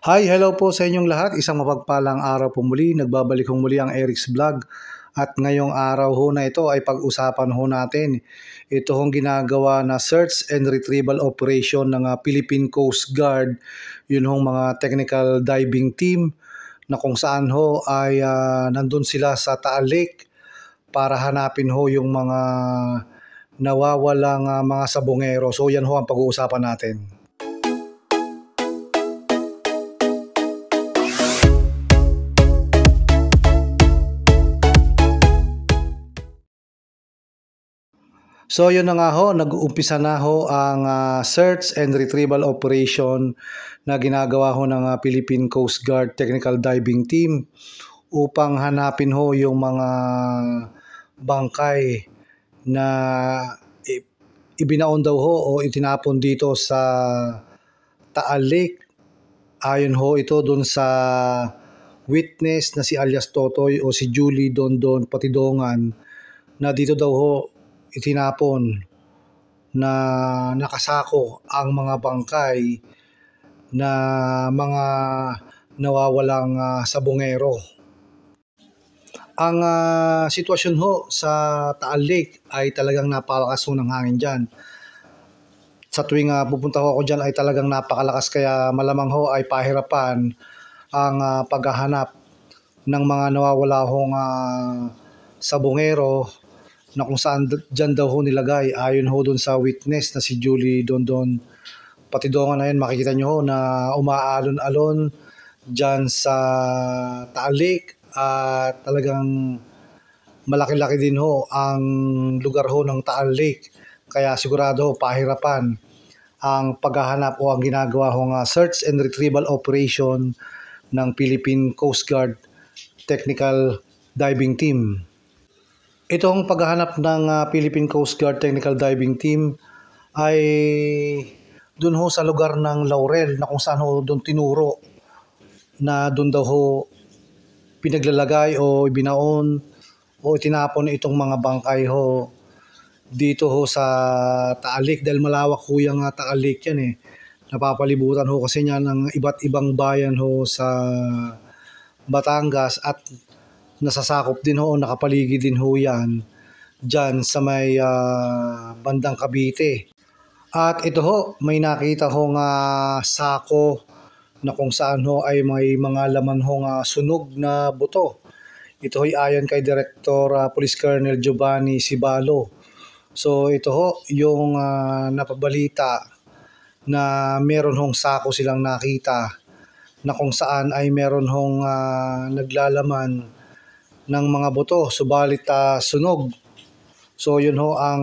Hi, hello po sa inyong lahat. Isang mapagpalang araw po muli. Nagbabalik ho muli ang Eric's Vlog. At ngayong araw ho na ito ay pag-usapan ho natin. Ito hong ginagawa na search and retrieval operation ng Philippine Coast Guard. Yun hong mga technical diving team na kung saan ho ay nandun sila sa Taal Lake para hanapin ho yung mga nawawalang mga sabongero. So yan ho ang pag-uusapan natin. So yun na nga ho, nag-uumpisa na ho ang search and retrieval operation na ginagawa ho ng Philippine Coast Guard Technical Diving Team upang hanapin ho yung mga bangkay na ibinaon daw ho o itinapon dito sa Taal Lake. Ayon ho ito dun sa witness na si alias Totoy o si Julie Dondon Patidongan na dito daw ho itinapon na nakasako ang mga bangkay na mga nawawalang sabongero. Ang sitwasyon ho sa Taal Lake ay talagang napakalakas ho ng hangin dyan. Sa tuwing pupunta ho ako dyan ay talagang napakalakas kaya malamang ho ay pahirapan ang paghahanap ng mga nawawala hong sabongero na kung saan dyan daw ho nilagay. Ayon ho dun sa witness na si Julie Dondon Patidongan na yun, makikita nyo ho na umaalon-alon dyan sa Taal Lake at talagang malaki-laki din ho ang lugar ho ng Taal Lake kaya sigurado ho pahirapan ang paghahanap o ang ginagawa hong search and retrieval operation ng Philippine Coast Guard Technical Diving Team. Itong paghahanap ng Philippine Coast Guard Technical Diving Team ay dun ho sa lugar ng Laurel na kung saan ho dun tinuro na dun daw ho pinaglalagay o ibinaon o itinapon itong mga bangkay ho dito ho sa Taal Lake dahil malawak ho yung Taal Lake yan eh. Napapalibutan ho kasi niya ng iba't ibang bayan ho sa Batangas at nasasakop din ho, nakapaligid din ho yan dyan sa may bandang Cavite. At ito ho, may nakita ho sako na kung saan ho ay may mga laman ho sunog na buto. Ito ay ayon kay Director Police Colonel Giovanni Sibalo. So ito ho yung napabalita na meron hong sako silang nakita na kung saan ay meron hong naglalaman ng mga buto, subalit sunog. So yun ho ang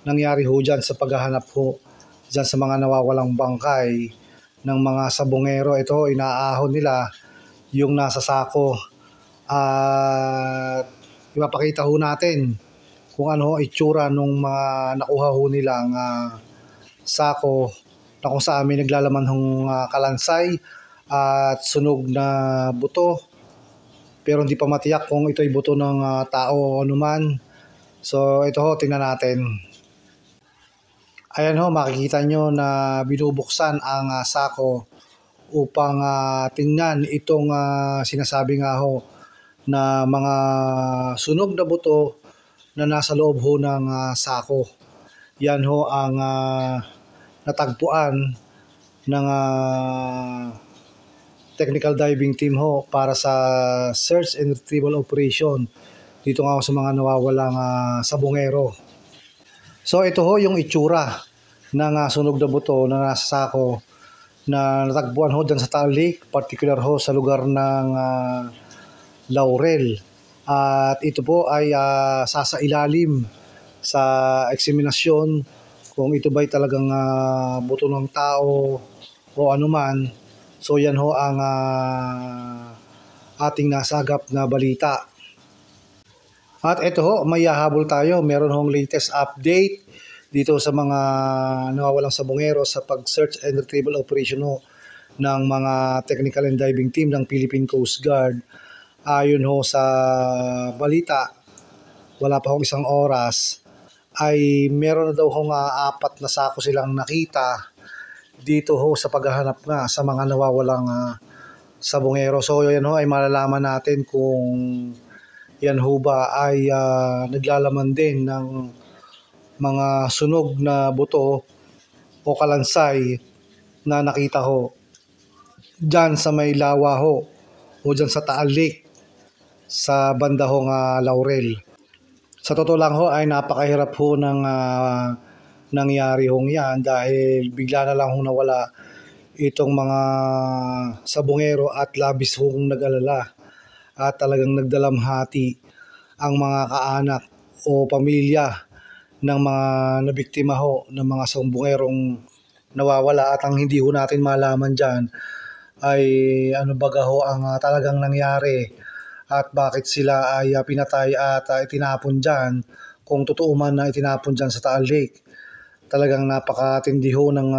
nangyari ho dyan sa paghahanap ho dyan sa mga nawawalang bangkay ng mga sabongero. Ito ho, inaahon nila yung nasa sako at ipapakita ho natin kung ano ho itsura nung mga nakuha ho nilang sako na kung saan may naglalaman hong kalansay at sunog na buto. Pero hindi pa matiyak kung ito ay buto ng tao o anuman. So ito ho, tingnan natin. Ayan ho, makikita nyo na binubuksan ang sako upang tingnan itong sinasabi nga ho na mga sunog na buto na nasa loob ho ng sako. Yan ho ang natagpuan ng technical diving team ho para sa search and retrieval operation dito nga sa mga nawawalang sabongero. So ito ho yung itsura ng sunog na buto na nasa sako na natagpuan ho dyan sa Taal Lake, particular ho sa lugar ng Laurel. At ito po ay sasailalim sa eksaminasyon kung ito ba'y talagang buto ng tao o anuman. So yan ho ang ating nasagap na balita. At ito ho, may hahabol tayo. Meron hong latest update dito sa mga nawawalang sabongero sa pag-search and retrieval operation ho ng mga technical and diving team ng Philippine Coast Guard. Ayon ho sa balita, wala pa hong isang oras, ay meron na daw hong 4 na sako silang nakita dito ho sa paghahanap nga sa mga nawawalang sabongero. So yan ho ay malalaman natin kung yan ho ba ay naglalaman din ng mga sunog na buto o kalansay na nakita ho dyan sa may Lawa ho o dyan sa Taal Lake sa banda ho nga Laurel. Sa totoo lang ho ay napakahirap ho ng nangyari hong yan dahil bigla na lang hong nawala itong mga sabongero at labis hong nag-alala at talagang nagdalamhati ang mga kaanak o pamilya ng mga nabiktima ho ng mga sabongerong nawawala. At ang hindi ho natin malaman dyan ay ano baga ho ang talagang nangyari at bakit sila ay pinatay at itinapon dyan, kung totoo man na itinapon dyan sa Taal Lake. Talagang napakatindi ho ng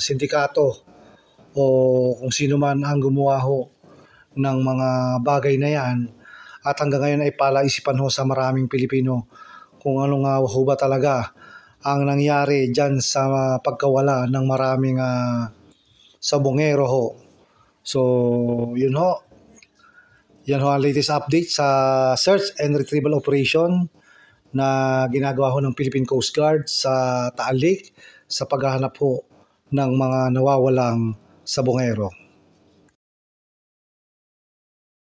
sindikato o kung sino man ang gumawa ho ng mga bagay na yan. At hanggang ngayon ay palaisipan ho sa maraming Pilipino kung ano nga ho ba talaga ang nangyari dyan sa pagkawala ng maraming sabongero ho. So yun ho. Yan ho ang latest update sa search and retrieval operation na ginagawa ho ng Philippine Coast Guard sa Taal Lake sa paghahanap ho ng mga nawawalang sabongero.